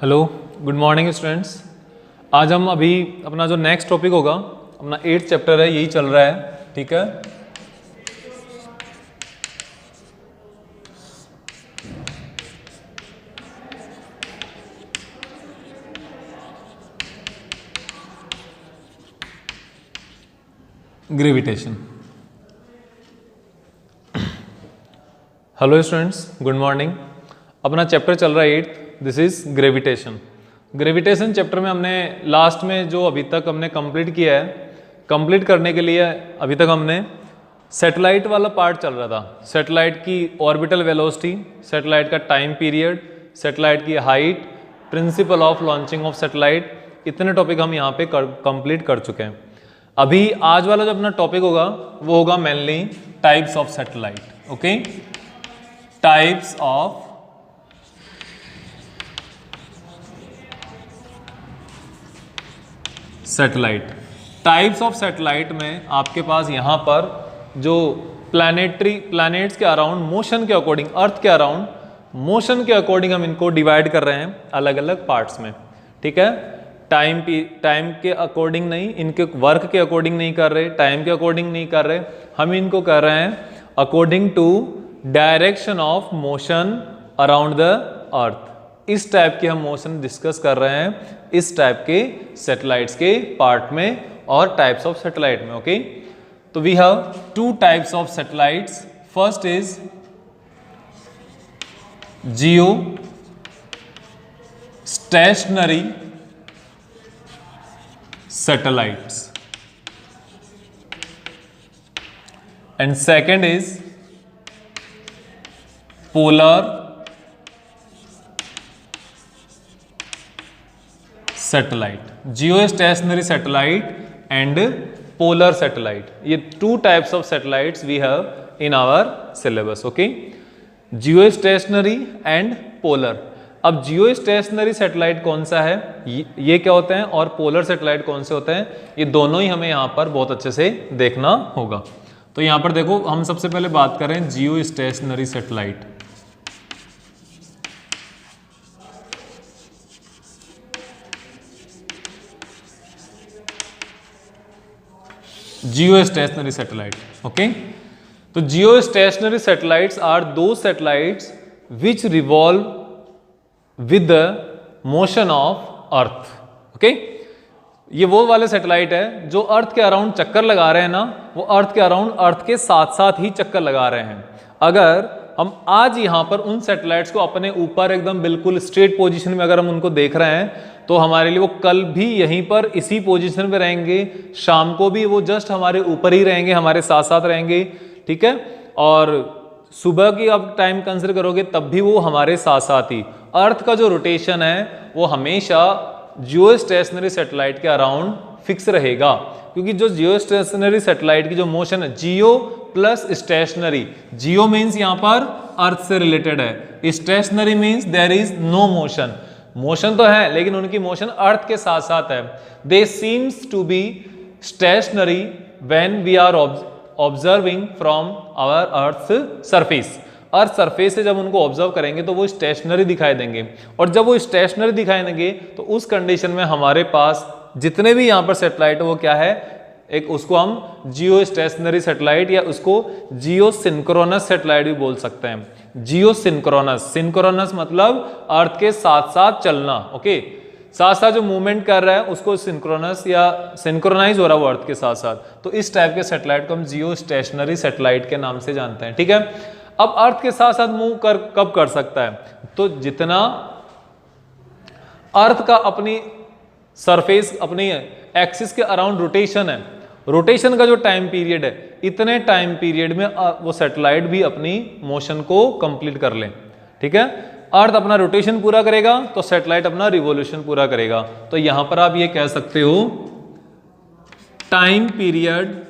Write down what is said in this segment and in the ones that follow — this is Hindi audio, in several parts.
Hello, good morning students. आज हम अभी अपना जो नेक्स्ट टॉपिक होगा, अपना 8th चैप्टर है, यही चल रहा है। ठीक है, gravitation. Hello students, good morning. अपना चैप्टर चल रहा है 8th, this is gravitation. Gravitation chapter में हमने लास्ट में जो अभी तक हमने कंप्लीट किया है, कंप्लीट करने के लिए अभी तक हमने सैटेलाइट वाला पार्ट चल रहा था। सैटेलाइट की ऑर्बिटल वेलोसिटी, सैटेलाइट का टाइम पीरियड, सैटेलाइट की height, principle of launching of satellite, इतने टॉपिक हम यहाँ पे कंप्लीट कर चुके हैं। अभी आज वाला जो अपना टॉपिक होगा वो होगा mainly types of satellite. Okay, types of satellite. Types of satellite में आपके पास यहाँ पर जो प्लैनेट्स के अराउंड मोशन के अकॉर्डिंग, अर्थ के अराउंड मोशन के अकॉर्डिंग हम इनको डिवाइड कर रहे हैं अलग अलग पार्ट्स में। ठीक है, टाइम के अकॉर्डिंग नहीं, इनके वर्क के अकॉर्डिंग नहीं कर रहे, टाइम के अकॉर्डिंग नहीं कर रहे, हम इनको कर रहे हैं according to direction of motion around the earth. इस टाइप के हम मोशन डिस्कस कर रहे हैं इस टाइप के सैटेलाइट्स के पार्ट में और टाइप्स ऑफ सैटेलाइट में। ओके, तो we have two types of satellites. First is geostationary satellites and second is polar satellite, geostationary satellite and polar satellite. ये two types of satellites we have in our syllabus. Okay, geostationary and polar. अब जियो स्टेशनरी सैटेलाइट कौन सा है, ये क्या होते हैं, और पोलर सैटेलाइट कौन से होते हैं, ये दोनों ही हमें यहाँ पर बहुत अच्छे से देखना होगा। तो यहाँ पर देखो, हम सबसे पहले बात करें जियो स्टेशनरी सैटेलाइट। जियो स्टेशनरी सैटेलाइट। ओके, तो जियो स्टेशनरी सैटेलाइट्स आर दो satellites which revolve with the motion of earth. Okay, ये वो वाले सैटेलाइट है जो अर्थ के अराउंड चक्कर लगा रहे हैं ना, वो अर्थ के अराउंड अर्थ के साथ साथ ही चक्कर लगा रहे हैं। अगर हम आज यहाँ पर उन सैटेलाइट्स को अपने ऊपर एकदम बिल्कुल स्ट्रेट पोजीशन में अगर हम उनको देख रहे हैं, तो हमारे लिए वो कल भी यहीं पर इसी पोजीशन में रहेंगे, शाम को भी वो जस्ट हमारे ऊपर ही रहेंगे, हमारे साथ साथ रहेंगे। ठीक है, और सुबह की आप टाइम कंसिडर करोगे तब भी वो हमारे साथ साथ ही। अर्थ का जो रोटेशन है वो हमेशा जियो स्टेशनरी सैटेलाइट के अराउंड फिक्स रहेगा, क्योंकि जो जियो स्टेशनरी सैटेलाइट की जो मोशन है, geo plus stationary, geo means यहाँ पर अर्थ से रिलेटेड है, stationary means there is no motion. Motion तो है लेकिन उनकी मोशन अर्थ के साथ साथ है। They seems to be stationary when we are observing from our earth surface. Earth surface से जब उनको ऑब्जर्व करेंगे तो वो स्टेशनरी दिखाई देंगे, और जब वो स्टेशनरी दिखाई देंगे तो उस कंडीशन में हमारे पास जितने भी यहाँ पर सैटेलाइट है वो क्या है, एक उसको हम जियो स्टेशनरी सैटेलाइट या उसको जियो सिंक्रोनस सैटेलाइट भी बोल सकते हैं। जियो सिंक्रोनस, सिंक्रोनस मतलब अर्थ के साथ साथ चलना। ओके, साथ साथ जो मूवमेंट कर रहा है उसको सिंक्रोनस या सिंक्रोनाइज हो रहा है वो अर्थ के साथ साथ। तो इस टाइप के सैटेलाइट को हम जियो स्टेशनरी सैटेलाइट के नाम से जानते हैं। ठीक है, अब अर्थ के साथ साथ मूव कब कर सकता है, तो जितना अर्थ का अपनी सरफेस, अपनी एक्सिस के अराउंड रोटेशन है, रोटेशन का जो टाइम पीरियड है, इतने टाइम पीरियड में वो सैटेलाइट भी अपनी मोशन को कंप्लीट कर ले। ठीक है, अर्थ अपना रोटेशन पूरा करेगा तो सैटेलाइट अपना रिवॉल्यूशन पूरा करेगा। तो यहां पर आप ये कह सकते हो time period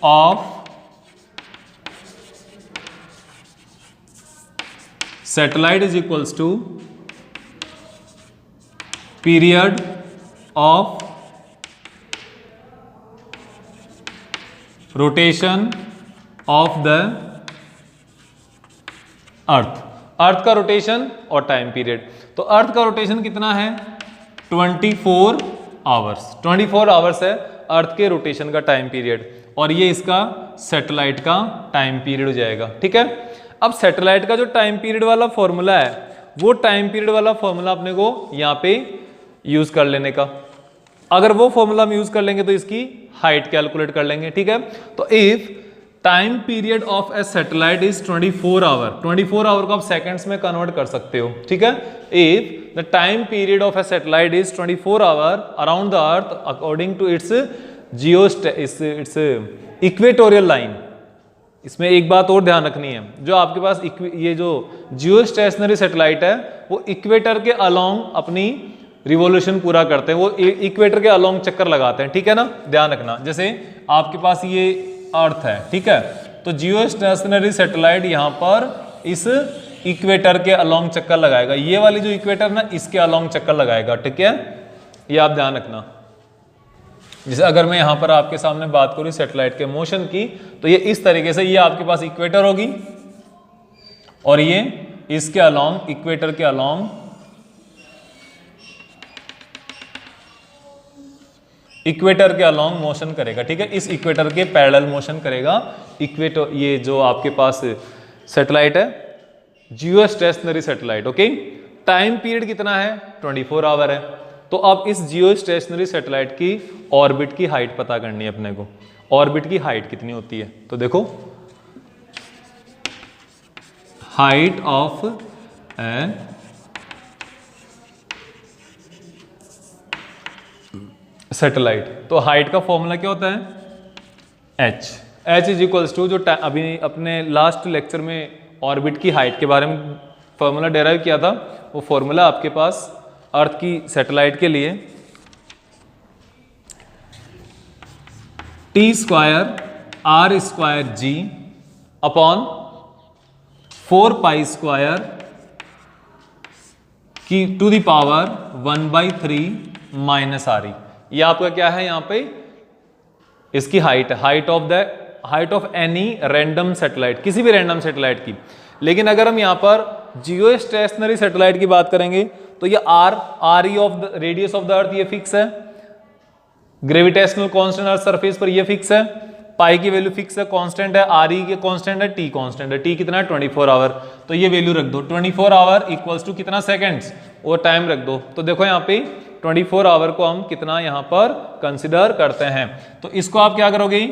of satellite is equals to period of rotation of the earth का रोटेशन और टाइम पीरियड। तो अर्थ का रोटेशन कितना है 24 आवर्स, 24 आवर्स है अर्थ के रोटेशन का टाइम पीरियड, और ये इसका सैटेलाइट का टाइम पीरियड हो जाएगा। ठीक है, अब सैटेलाइट का जो टाइम पीरियड वाला फॉर्मूला है वो टाइम पीरियड वाला फॉर्मूला अपने को यहाँ पे यूज कर लेने का। अगर वो फॉर्मूला हम यूज कर लेंगे तो इसकी हाइट कैलकुलेट कर लेंगे। ठीक है, तो if time period of a satellite is 24 hour, 24 hour को आप सेकंड्स में कन्वर्ट कर सकते हो। ठीक है, if the time period of a satellite is 24 hour around the earth according to its its equatorial line. इसमें एक बात और ध्यान रखनी है, जो आपके पास ये जो जियो स्टेशनरी सैटेलाइट है वो इक्वेटर के अलोंग अपनी रिवॉल्यूशन पूरा करते हैं, वो इक्वेटर के अलोंग चक्कर लगाते हैं। ठीक है ना, ध्यान रखना। जैसे आपके पास ये अर्थ है, ठीक है, तो जियो स्टेशनरी सैटेलाइट यहाँ पर इस इक्वेटर के अलोंग चक्कर लगाएगा। ये वाली जो इक्वेटर ना इसके अलोंग चक्कर लगाएगा। ठीक है, ये आप ध्यान रखना। जैसे अगर मैं यहाँ पर आपके सामने बात करूँ सैटेलाइट के मोशन की, तो ये इस तरीके से, ये आपके पास इक्वेटर होगी और ये इसके अलोंग, इक्वेटर के अलोंग मोशन करेगा। ठीक है, इस इक्वेटर के पैरेलल मोशन करेगा। इक्वेटर, ये जो आपके पास सैटेलाइट है जियो stationery satellite. Okay, time period कितना है 24 आवर है। तो अब इस जियो स्टेशनरी सैटेलाइट की ऑर्बिट की हाइट पता करनी है अपने को। ऑर्बिट की हाइट कितनी होती है, तो देखो हाइट ऑफ ए सैटेलाइट, तो हाइट का फॉर्मूला क्या होता है h इज इक्वल्स टू, जो अभी अपने लास्ट लेक्चर में ऑर्बिट की हाइट के बारे में फॉर्मूला डेराइव किया था, वो फॉर्मूला आपके पास अर्थ की सैटेलाइट के लिए T square R square G upon 4 pi square की to the power 1/3 minus R E. ये आपका क्या है यहाँ पे, इसकी हाइट है, height of any random satellite, किसी भी रैंडम सैटेलाइट की। लेकिन अगर हम यहाँ पर जियो स्टेशनरी सैटेलाइट की बात करेंगे तो ये R E of the radius of the earth ये फिक्स है, ग्रेविटेशनल कांस्टेंट अर्थ सरफेस पर ये फिक्स है, पाई की वैल्यू फिक्स है, कांस्टेंट है, आर ई के कांस्टेंट है, टी कांस्टेंट है। टी कितना है 24 आवर, तो ये वैल्यू रख दो। 24 आवर इक्वल्स टू कितना सेकंड्स, और टाइम रख दो। तो देखो यहाँ पे 24 आवर को हम कितना यहाँ पर कंसिडर करते हैं, तो इसको आप क्या करोगे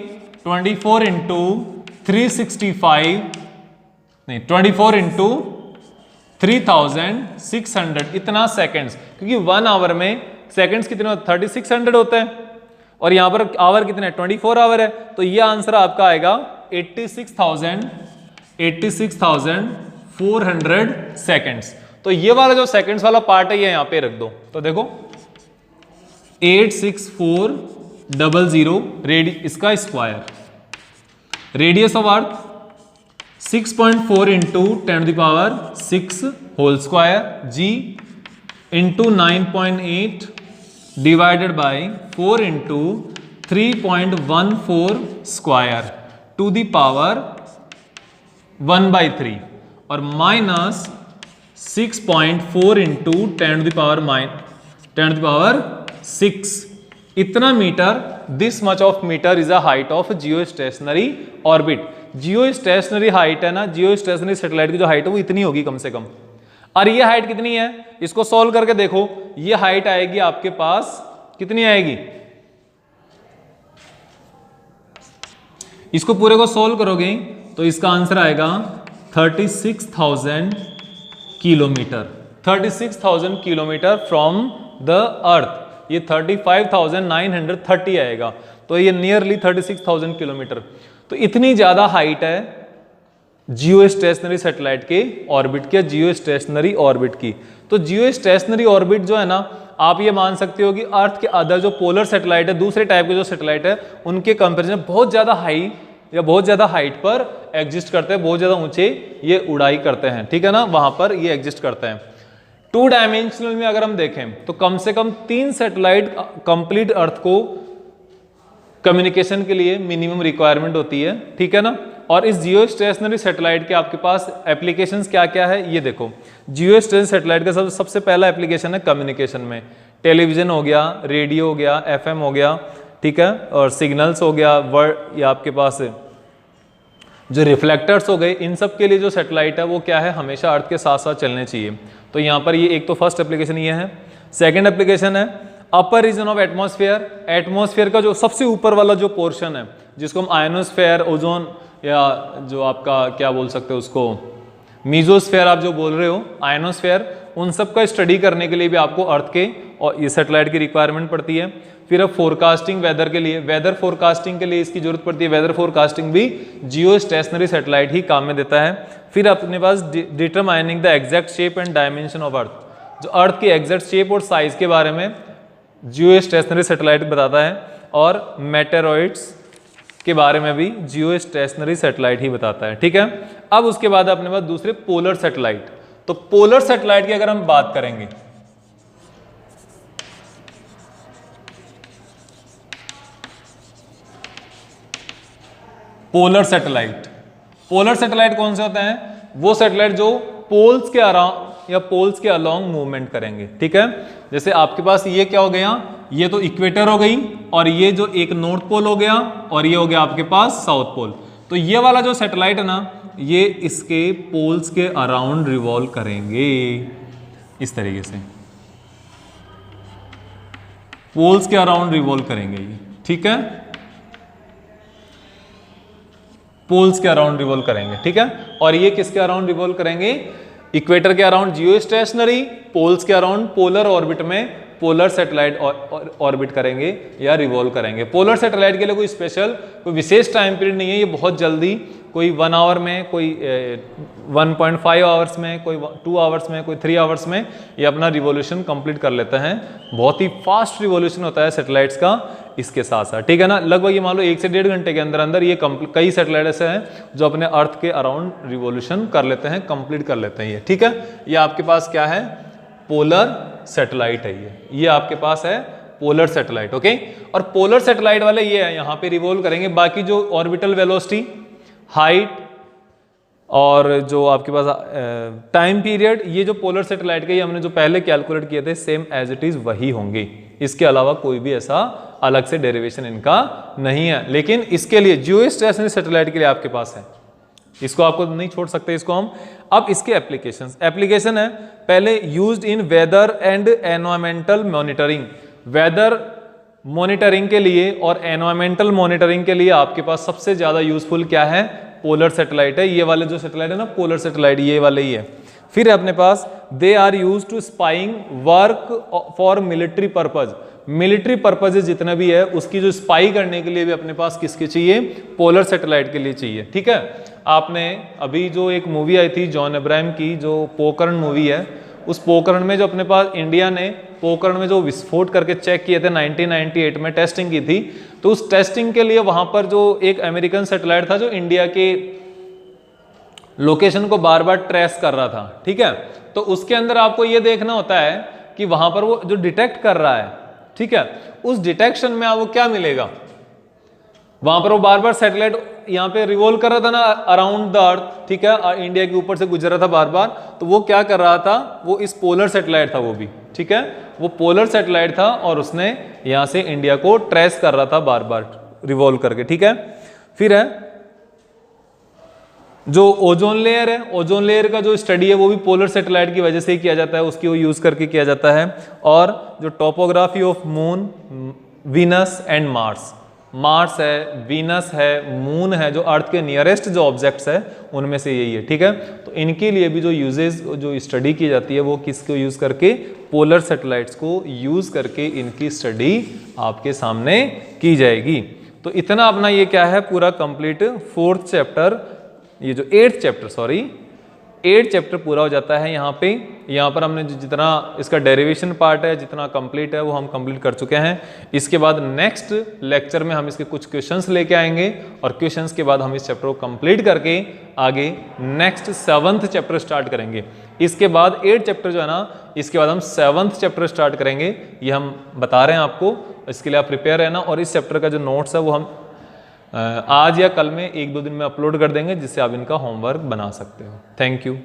24 इंटू 365 नहीं 24 इंटू 3600 इतना सेकंड्स, क्योंकि 1 आवर में सेकंड्स कितने होते हैं 3600 होते हैं, और यहां पर आवर कितने 24 आवर है। तो ये आंसर आपका आएगा 86,400 सेकंड्स। तो ये वाला जो सेकंड्स वाला पार्ट है ये यहां पे रख दो। तो देखो 86400 इसका square, radius of earth 6.4 into 10⁻6 whole square, g into 9.8 divided by 4 into 3.14 square to the power 1/3 और माइनस 6.4 इंटू 10⁻6 इतना meter. This much of meter is a height of geostationary orbit. Geostationary height है ना, जियो स्टेशनरी सैटेलाइट की जो हाइट है वो इतनी होगी कम से कम। और ये हाइट कितनी है, इसको सॉल्व करके देखो, ये हाइट आएगी आपके पास कितनी आएगी, इसको पूरे को सॉल्व करोगे तो इसका आंसर आएगा 36,000 kilometre. 36,000 kilometre from the earth, ये 35,930 आएगा, तो ये नियरली 36,000 किलोमीटर। तो इतनी ज्यादा हाइट है जियो स्टेशनरी सैटेलाइट के ऑर्बिट के, जियो स्टेशनरी ऑर्बिट की। तो जियो स्टेशनरी ऑर्बिट जो है ना, आप ये मान सकते हो कि अर्थ के अदर जो पोलर सैटेलाइट है, दूसरे टाइप के जो सैटेलाइट है, उनके कंपैरिजन बहुत ज्यादा हाई या बहुत ज्यादा हाइट पर एग्जिस्ट करते हैं, बहुत ज्यादा ऊंचे ये उड़ाई करते हैं। ठीक है ना, वहां पर ये एग्जिस्ट करते हैं। 2 डायमेंशनल में अगर हम देखें तो कम से कम 3 सैटेलाइट कंप्लीट अर्थ को कम्युनिकेशन के लिए मिनिमम रिक्वायरमेंट होती है। ठीक है ना, और इस जियो स्टेशनरी सैटेलाइट के आपके पास एप्लीकेशंस क्या क्या है ये देखो। जियो स्टेशनरी सैटेलाइट का सबसे पहला एप्लीकेशन है कम्युनिकेशन में, टेलीविजन हो गया, रेडियो हो गया, एफएम हो गया, ठीक है, और सिग्नल्स हो गया, वर्ड या आपके पास जो रिफ्लेक्टर्स हो गए, इन सब के लिए जो सैटेलाइट है वो क्या है, हमेशा अर्थ के साथ साथ चलने चाहिए। तो यहाँ पर ये एक तो फर्स्ट एप्लीकेशन ये है। सेकेंड एप्लीकेशन है अपर रीजन ऑफ एटमॉस्फेयर। एटमॉस्फेयर का जो सबसे ऊपर वाला जो पोर्शन है जिसको हम आयनोस्फेयर, ओजोन या जो आपका क्या बोल सकते हो उसको मीजोस्फेयर आप जो बोल रहे हो, आयनोस्फेयर, उन सब का स्टडी करने के लिए भी आपको अर्थ के और ये सैटेलाइट की रिक्वायरमेंट पड़ती है। फिर अब फोरकास्टिंग वेदर के लिए, वेदर फोरकास्टिंग के लिए इसकी जरूरत पड़ती है। वेदर फोरकास्टिंग भी जियो स्टेशनरी सैटेलाइट ही काम में देता है। फिर अपने पास determining the exact shape and dimension of earth, जो अर्थ की एग्जैक्ट शेप और साइज के बारे में जियो स्टेशनरी सैटेलाइट बताता है। और मेटेरॉइड्स के बारे में भी जियो स्टेशनरी सैटेलाइट ही बताता है, ठीक है। अब उसके बाद अपने पास दूसरे पोलर सैटेलाइट। तो पोलर सैटेलाइट की अगर हम बात करेंगे, पोलर सैटेलाइट, पोलर सैटेलाइट कौन से होते हैं, वो सैटेलाइट जो पोल्स के अराउंड या पोल्स के अलोंग मूवमेंट करेंगे, ठीक है। जैसे आपके पास ये क्या हो गया, ये तो इक्वेटर हो गई, और ये जो एक नॉर्थ पोल हो गया, और ये हो गया आपके पास साउथ पोल। तो ये वाला जो सैटेलाइट है ना, ये इसके पोल्स के अराउंड रिवॉल्व करेंगे इस तरीके से, पोल्स के अराउंड रिवॉल्व करेंगे ये, ठीक है, पोल्स के अराउंड रिवॉल्व करेंगे, ठीक है। और ये किसके अराउंड रिवॉल्व करेंगे, इक्वेटर के अराउंड जियो स्टेशनरी, पोल्स के अराउंड पोलर ऑर्बिट में पोलर सैटेलाइट ऑर्बिट करेंगे या रिवॉल्व करेंगे। पोलर सैटेलाइट के लिए कोई स्पेशल कोई विशेष टाइम पीरियड नहीं है, ये बहुत जल्दी, कोई 1 आवर में, कोई 1.5 आवर्स में, कोई 2 आवर्स में, कोई 3 आवर्स में ये अपना रिवॉल्यूशन कंप्लीट कर लेते हैं। बहुत ही फास्ट रिवॉल्यूशन होता है सैटेलाइट्स का इसके साथ साथ, ठीक है ना। लगभग ये मान लो 1 से 1.5 घंटे के अंदर अंदर ये कई सैटेलाइट ऐसे हैं जो अपने अर्थ के अराउंड रिवॉल्यूशन कर लेते हैं, कंप्लीट कर लेते हैं ये, ठीक है। ये आपके पास क्या है, पोलर सैटेलाइट है ये आपके पास है पोलर सैटेलाइट, ओके। और पोलर सैटेलाइट वाले ये है, यहाँ पे रिवॉल्व करेंगे। बाकी जो ऑर्बिटल वेलोसिटी, हाइट और जो आपके पास टाइम पीरियड, ये जो पोलर सैटेलाइट के ये हमने जो पहले कैलकुलेट किए थे सेम एज इट इज वही होंगे, इसके अलावा कोई भी ऐसा अलग से डेरिवेशन इनका नहीं है। लेकिन इसके लिए जियो स्टेशनरी सैटेलाइट के लिए आपके पास है, इसको आपको नहीं छोड़ सकते इसको हम। अब इसके एप्लीकेशन है, पहले used in weather and environmental monitoring. Weather monitoring के लिए और एनवायरमेंटल मॉनिटरिंग के लिए आपके पास सबसे ज्यादा यूजफुल क्या है, पोलर सैटेलाइट है। ये वाले जो सैटेलाइट है ना पोलर सैटेलाइट, ये वाले ही है। फिर अपने पास they are use to spying work for military purpose. Military purpose जितना भी है उसकी जो स्पाई करने के लिए भी अपने पास किसके चाहिए, पोलर सैटेलाइट के लिए चाहिए, ठीक है। आपने अभी जो एक मूवी आई थी जॉन अब्राहम की, जो पोखरण मूवी है, उस पोखरण में जो अपने पास इंडिया ने पोखरण में जो विस्फोट करके चेक किए थे 1998 में टेस्टिंग की थी, तो उस टेस्टिंग के लिए वहां पर जो एक अमेरिकन सैटेलाइट था जो इंडिया के लोकेशन को बार बार ट्रेस कर रहा था, ठीक है। तो उसके अंदर आपको ये देखना होता है कि वहां पर वो जो डिटेक्ट कर रहा है, ठीक है, उस डिटेक्शन में आपको क्या मिलेगा। वहां पर वो बार बार सैटेलाइट यहाँ पे रिवॉल्व कर रहा था ना अराउंड द अर्थ, ठीक है, इंडिया के ऊपर से गुजर रहा था बार बार, तो वो क्या कर रहा था, वो इस पोलर सैटेलाइट था वो भी, ठीक है, वो पोलर सैटेलाइट था और उसने यहाँ से इंडिया को ट्रेस कर रहा था बार बार रिवॉल्व करके, ठीक है। फिर है जो ओजोन लेयर है, ओजोन लेयर का जो स्टडी है वो भी पोलर सैटेलाइट की वजह से ही किया जाता है, उसकी वो यूज करके किया जाता है। और जो topography of moon, Venus and Mars, Mars है, वीनस है, मून है, जो अर्थ के नियरेस्ट जो ऑब्जेक्ट्स है उनमें से यही है, ठीक है। तो इनके लिए भी जो यूजेस जो स्टडी की जाती है वो किसको यूज करके, पोलर सैटेलाइट्स को यूज करके इनकी स्टडी आपके सामने की जाएगी। तो इतना अपना ये क्या है पूरा कंप्लीट 4th चैप्टर, ये जो 8th चैप्टर 8 चैप्टर पूरा हो जाता है यहाँ पे। यहाँ पर हमने जितना इसका डेरिवेशन पार्ट है जितना कंप्लीट है वो हम कंप्लीट कर चुके हैं। इसके बाद नेक्स्ट लेक्चर में हम इसके कुछ क्वेश्चंस लेके आएंगे और क्वेश्चंस के बाद हम इस चैप्टर को कंप्लीट करके आगे नेक्स्ट 7th चैप्टर स्टार्ट करेंगे। इसके बाद 8 चैप्टर जो है ना, इसके बाद हम 7th चैप्टर स्टार्ट करेंगे, ये हम बता रहे हैं आपको, इसके लिए आप प्रिपेयर रहना। और इस चैप्टर का जो नोट्स है वो हम आज या कल में 1-2 दिन में अपलोड कर देंगे, जिससे आप इनका होमवर्क बना सकते हो। Thank you.